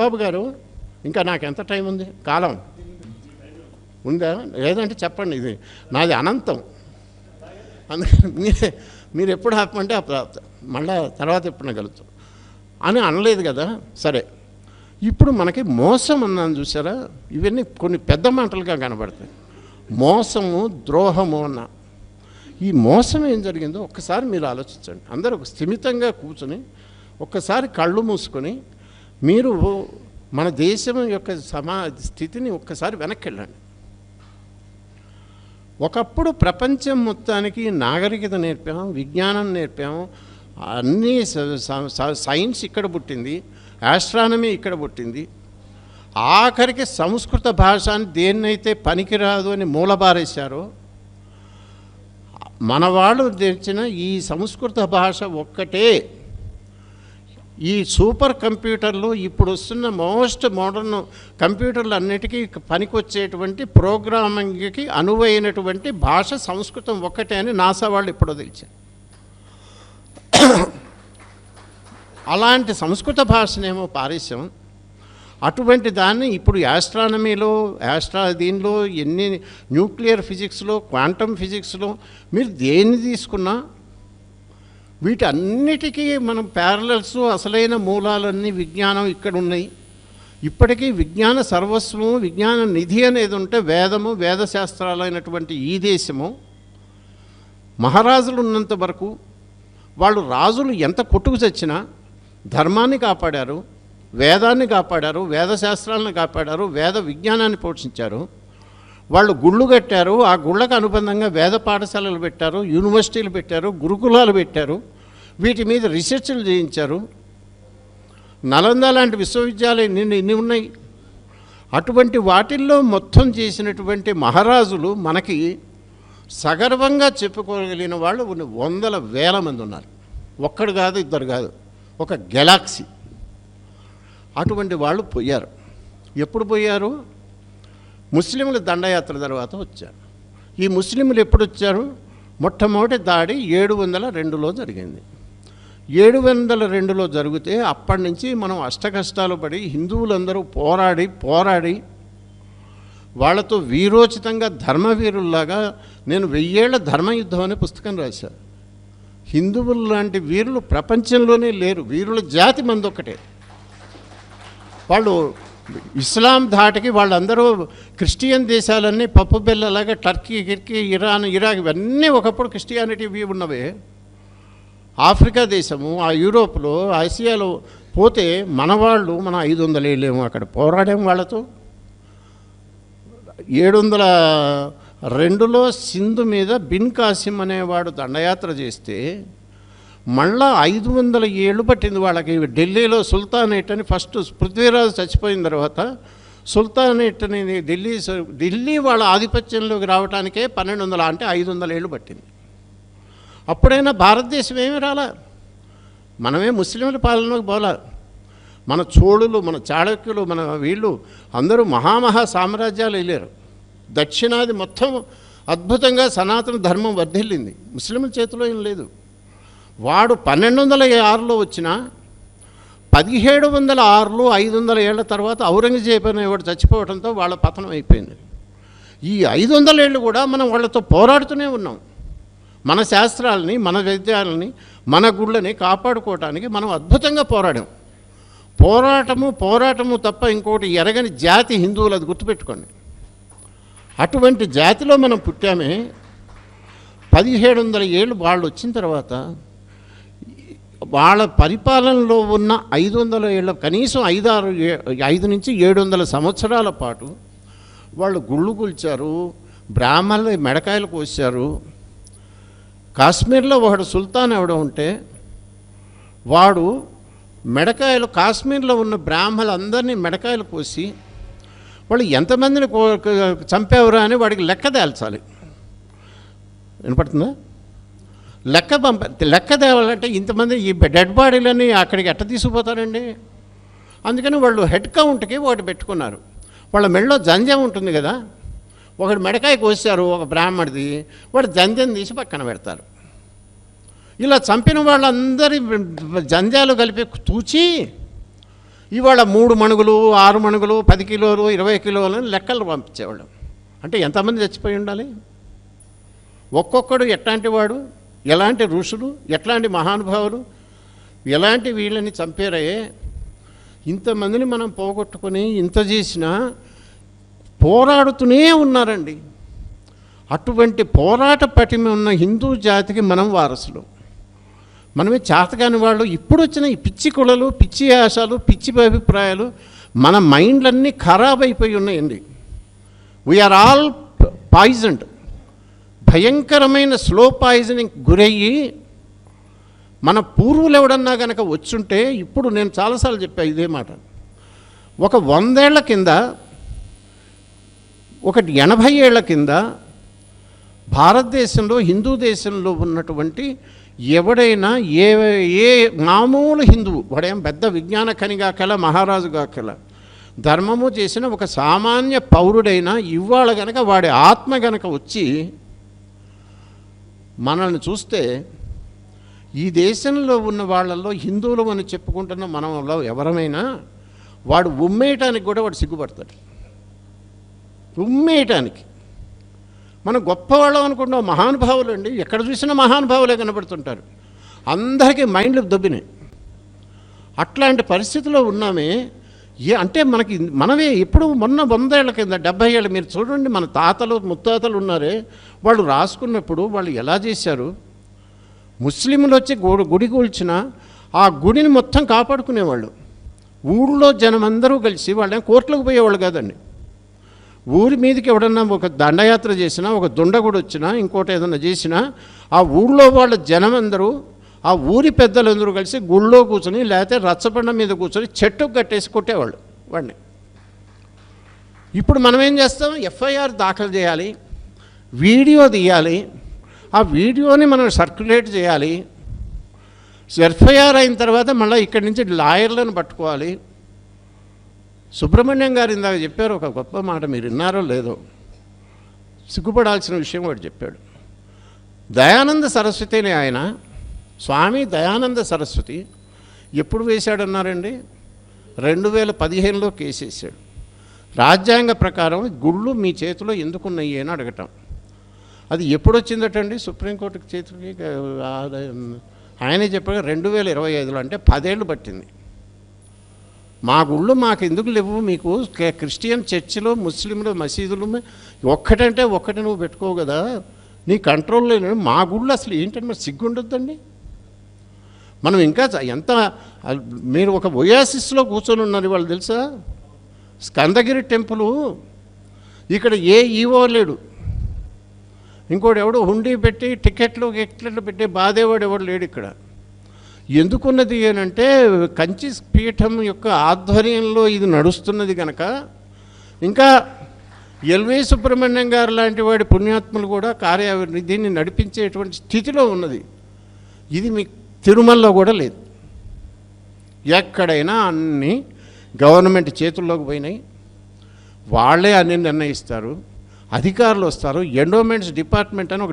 బాబు గారు, ఇంకా నాకు ఎంత టైం ఉంది? కాలం ఉందా? లేదంటే చెప్పండి. ఇది నాది అనంతం. అందుకని మీరు ఎప్పుడు ఆపమంటే మళ్ళా తర్వాత ఎప్పుడు కలుగుతాం అని అనలేదు కదా. సరే, ఇప్పుడు మనకి మోసం అన్నాను చూసారా, ఇవన్నీ కొన్ని పెద్ద మాటలుగా కనబడతాయి. మోసము, ద్రోహము అన్న ఈ మోసం ఏం జరిగిందో ఒక్కసారి మీరు ఆలోచించండి. అందరూ ఒక స్థిమితంగా కూర్చొని ఒక్కసారి కళ్ళు మూసుకొని మీరు మన దేశం యొక్క స్థితిని ఒక్కసారి వెనక్కి వెళ్ళండి. ఒకప్పుడు ప్రపంచం మొత్తానికి నాగరికత నేర్పాము, విజ్ఞానం నేర్పాము, అన్నీ సైన్స్ ఇక్కడ పుట్టింది, ఆస్ట్రానమీ ఇక్కడ పుట్టింది. ఆఖరికి సంస్కృత భాషని దేన్నైతే పనికిరాదు అని మూలబారేశారో, మన వాళ్ళు తెచ్చిన ఈ సంస్కృత భాష ఒక్కటే ఈ సూపర్ కంప్యూటర్లు, ఇప్పుడు వస్తున్న మోస్ట్ మోడర్న్ కంప్యూటర్లు అన్నిటికీ పనికొచ్చేటువంటి ప్రోగ్రామింగ్కి అనువైనటువంటి భాష సంస్కృతం ఒక్కటే అని నాసా వాళ్ళు ఇప్పుడు తెలిసారు. అలాంటి సంస్కృత భాషనేమో పారేశాం. అటువంటి దాన్ని ఇప్పుడు యాస్ట్రానమీలో దీనిలో ఎన్ని న్యూక్లియర్ ఫిజిక్స్లో, క్వాంటమ్ ఫిజిక్స్లో మీరు దేన్ని తీసుకున్నా వీటన్నిటికీ మనం ప్యారలల్స్, అసలైన మూలాలన్నీ విజ్ఞానం ఇక్కడ ఉన్నాయి. ఇప్పటికీ విజ్ఞాన సర్వస్వము, విజ్ఞాన నిధి అనేది ఉంటే వేదము, వేదశాస్త్రాలైనటువంటి ఈ దేశము, మహారాజులు ఉన్నంత వరకు వాళ్ళు రాజులు ఎంత కొట్టుకు చచ్చినా ధర్మాన్ని కాపాడారు, వేదాన్ని కాపాడారు, వేదశాస్త్రాలను కాపాడారు, వేద విజ్ఞానాన్ని పోషించారు. వాళ్ళు గుళ్ళు కట్టారు, ఆ గుళ్ళకు అనుబంధంగా వేద పాఠశాలలు పెట్టారు, యూనివర్సిటీలు పెట్టారు, గురుకులాలు పెట్టారు, వీటి మీద రీసెర్చ్లు చేయించారు. నలంద లాంటి విశ్వవిద్యాలయం ఇన్ని ఉన్నాయి. అటువంటి వాటిల్లో మొత్తం చేసినటువంటి మహారాజులు మనకి సగర్వంగా చెప్పుకోగలిగిన వాళ్ళు వందల వేల మంది ఉన్నారు. ఒక్కడు కాదు, ఇద్దరు కాదు, ఒక గెలాక్సీ. అటువంటి వాళ్ళు పోయారు. ఎప్పుడు పోయారు? ముస్లింల దండయాత్ర తర్వాత వచ్చారు. ఈ ముస్లింలు ఎప్పుడు వచ్చారు? మొట్టమొదటి దాడి 702లో జరిగింది. 702లో జరిగితే అప్పటి నుంచి మనం అష్టకష్టాలు పడి హిందువులందరూ పోరాడి వాళ్ళతో వీరోచితంగా ధర్మవీరుల్లాగా, నేను 1000 ఏళ్ల ధర్మయుద్ధం అనే పుస్తకం రాశాను. హిందువులు లాంటి వీరులు ప్రపంచంలోనే లేరు. వీరుల జాతి మందొక్కటే. వాళ్ళు ఇస్లాం ధాటికి వాళ్ళందరూ క్రిస్టియన్ దేశాలన్నీ పప్పు బెల్లలాగా టర్కీ, గిర్కీ, ఇరాన్, ఇరాక్ ఇవన్నీ ఒకప్పుడు క్రిస్టియానిటీ ఉన్నవే. ఆఫ్రికా దేశము, ఆ యూరోప్లో, ఆసియాలో పోతే మన 500 ఏళ్ళేమో అక్కడ పోరాడాము వాళ్ళతో. 702లో సింధు మీద బిన్ కాసిం అనేవాడు దండయాత్ర చేస్తే మళ్ళా 500 ఏళ్ళు పట్టింది వాళ్ళకి. ఢిల్లీలో సుల్తానేట్ అని ఫస్ట్ పృథ్వీరాజు చచ్చిపోయిన తర్వాత సుల్తానేట్ అనేది ఢిల్లీ వాళ్ళ ఆధిపత్యంలోకి రావడానికే 1200 అంటే 500 ఏళ్ళు పట్టింది. అప్పుడైనా భారతదేశం ఏమీ రాలా, మనమే ముస్లింల పాలనలోకి పోలా. మన చోళులు, మన చాళక్యులు, మన వీళ్ళు అందరూ మహామహా సామ్రాజ్యాలు వెళ్ళారు. దక్షిణాది మొత్తం అద్భుతంగా సనాతన ధర్మం వర్ధిల్లింది. ముస్లింల చేతిలో ఏం లేదు. వాడు 1206లో వచ్చిన 1706లో 500 ఏళ్ల తర్వాత ఔరంగజేబు అనేవాడు చచ్చిపోవడంతో వాళ్ళ పతనం అయిపోయింది. ఈ 500 ఏళ్ళు కూడా మనం వాళ్ళతో పోరాడుతూనే ఉన్నాం. మన శాస్త్రాలని, మన విద్యాలని, మన గుళ్ళని కాపాడుకోవటానికి మనం అద్భుతంగా పోరాడాం. పోరాటము తప్ప ఇంకోటి ఎరగని జాతి హిందువులు, అది గుర్తుపెట్టుకోండి. అటువంటి జాతిలో మనం పుట్టామే. 1700 ఏళ్ళు వాళ్ళు వచ్చిన తర్వాత వాళ్ళ పరిపాలనలో ఉన్న 500 ఏళ్ళ కనీసం 5 నుంచి 700 సంవత్సరాల పాటు వాళ్ళు గుళ్ళు కూల్చారు, బ్రాహ్మణులు మెడకాయలు కోసారు. కాశ్మీర్లో ఒకడు సుల్తాన్ ఎవడో ఉంటే వాడు మెడకాయలు, కాశ్మీర్లో ఉన్న బ్రాహ్మణులందరినీ మెడకాయలు కోసి వాళ్ళు ఎంతమందిని చంపేవరా అని వాడికి లెక్క తేల్చాలి. వినపడుతుందా? లెక్క తేవాలంటే ఇంతమంది ఈ డెడ్ బాడీలని అక్కడికి ఎట్ట తీసుకుపోతారండి? అందుకని వాళ్ళు హెడ్ కౌంట్కి ఒకటి పెట్టుకున్నారు. వాళ్ళ మెడలో జంజం ఉంటుంది కదా, ఒకటి మెడకాయ కోసారు ఒక బ్రాహ్మడిది, వాడు జంజం తీసి పక్కన పెడతారు. ఇలా చంపిన వాళ్ళందరి జంజాలు కలిపి తూచి ఇవాళ 3 మణుగులు 6 మణుగులు 10 కిలోలు 20 కిలోలు లెక్కలు పంపించేవాళ్ళం. అంటే ఎంతమంది చచ్చిపోయి ఉండాలి? ఒక్కొక్కడు ఎట్లాంటి వాడు, ఎలాంటి ఋషులు, ఎట్లాంటి మహానుభావులు, ఎలాంటి వీళ్ళని చంపారే. ఇంతమందిని మనం పోగొట్టుకొని ఇంత చేసినా పోరాడుతూనే ఉన్నారండి. అటువంటి పోరాట పటిమ ఉన్న హిందూ జాతికి మనం వారసులు. మనమే చేతకాని వాళ్ళు. ఇప్పుడు వచ్చిన ఈ పిచ్చి కులలు, పిచ్చి ఆశలు, పిచ్చి అభిప్రాయాలు మన మైండ్లన్నీ ఖరాబ్ అయిపోయి ఉన్నాయండి. We are all poisoned. భయంకరమైన స్లో పాయిజనింగ్ గురయ్యి మన పూర్వులు ఎవడన్నా కనుక వచ్చుంటే, ఇప్పుడు నేను చాలాసార్లు చెప్పా ఇదే మాట, ఒక 100 ఏళ్ల కింద, ఒకటి 80 ఏళ్ల కింద భారతదేశంలో, హిందూ దేశంలో ఉన్నటువంటి ఎవడైనా ఏ మామూలు హిందువు, వాడేం పెద్ద విజ్ఞాన కనిగాకల మహారాజు గాకల ధర్మము చేసిన ఒక సామాన్య పౌరుడైనా ఇవాళ గనక వాడి ఆత్మ గనక వచ్చి మనల్ని చూస్తే, ఈ దేశంలో ఉన్న వాళ్ళల్లో హిందువులు అని చెప్పుకుంటున్న మనలో ఎవరమైనా వాడు ఉమ్మేయటానికి కూడా వాడు సిగ్గుపడతాడు. ఉమ్మేయటానికి. మనం గొప్పవాళ్ళం అనుకుంటాం. మహానుభావులు అండి, ఎక్కడ చూసినా మహానుభావులే కనబడుతుంటారు. అందరికీ మైండ్లు దొబ్బినాయి. అట్లాంటి పరిస్థితిలో ఉన్నామే. అంటే మనమే ఇప్పుడు మొన్న 100 ఏళ్ల కింద 70 ఏళ్ళు మీరు చూడండి, మన తాతలు ముత్తాతలు ఉన్నారే, వాళ్ళు రాసుకున్నప్పుడు వాళ్ళు ఎలా చేశారు. ముస్లింలు వచ్చి గుడి కూల్చినా ఆ గుడిని మొత్తం కాపాడుకునేవాళ్ళు. ఊళ్ళో జనమందరూ కలిసి వాళ్ళని కోర్టులకు పోయేవాళ్ళు కాదండి. ఊరి మీదకి ఎవడన్నా ఒక దండయాత్ర చేసినా, ఒక దుండగుడు వచ్చినా, ఇంకోటి ఏదన్నా చేసినా, ఆ ఊళ్ళో వాళ్ళ జనమందరూ, ఆ ఊరి పెద్దలందరూ కలిసి గుళ్ళో కూర్చొని లేకపోతే రచ్చబండ మీద కూర్చొని చెట్టుకు కట్టేసి కొట్టేవాళ్ళు వాడిని. ఇప్పుడు మనం ఏం చేస్తాం? ఎఫ్ఐఆర్ దాఖలు చేయాలి, వీడియో తీయాలి, ఆ వీడియోని మనం సర్క్యులేట్ చేయాలి. ఎఫ్ఐఆర్ అయిన తర్వాత మళ్ళీ ఇక్కడి నుంచి లాయర్లను పట్టుకోవాలి. సుబ్రహ్మణ్యం గారు ఇందాక చెప్పారు ఒక గొప్ప మాట, మీరు విన్నారో లేదో, సిగ్గుపడాల్సిన విషయం వాడు చెప్పాడు. దయానంద సరస్వతి అని ఆయన, స్వామి దయానంద సరస్వతి ఎప్పుడు వేశాడన్నారండి? 2015లో కేసేసాడు. రాజ్యాంగ ప్రకారం గుళ్ళు మీ చేతిలో ఎందుకున్నాయి అని అడగటం. అది ఎప్పుడు వచ్చిందటండి సుప్రీంకోర్టుకి చేతికి? ఆయనే చెప్పాడు 2025లో, అంటే 10 ఏళ్ళు పట్టింది. మా గుళ్ళు మాకు ఎందుకు లేవు? మీకు క్రిస్టియన్ చర్చిలో, ముస్లింలు మసీదులు ఒక్కటంటే ఒక్కటి నువ్వు పెట్టుకోవు కదా, నీ కంట్రోల్లో. మా గుళ్ళు అసలు ఏంటంటే మరి సిగ్గుండొద్దండి. మనం ఇంకా ఎంత, మీరు ఒక ఒయాసిస్లో కూర్చొని ఉన్నారు వాళ్ళు తెలుసా? స్కందగిరి టెంపుల్, ఇక్కడ ఏ ఈవో లేడు, ఇంకోటి ఎవడు హుండీ పెట్టి టికెట్లు పెట్టి బాధేవాడు ఎవడు లేడు ఇక్కడ. ఎందుకున్నది అంటే కంచి పీఠం యొక్క ఆధ్వర్యంలో ఇది నడుస్తున్నది కనుక, ఇంకా ఎల్వి సుబ్రహ్మణ్యం గారు లాంటి వాడి పుణ్యాత్ములు కూడా దీన్ని నడిపించేటువంటి స్థితిలో ఉన్నది. ఇది మీ తిరుమలలో కూడా లేదు. ఎక్కడైనా అన్నీ గవర్నమెంట్ చేతుల్లోకి పోయినాయి. వాళ్ళే అన్ని నిర్ణయిస్తారు, అధికారులు వస్తారు. ఎండోమెంట్స్ డిపార్ట్మెంట్ అని ఒక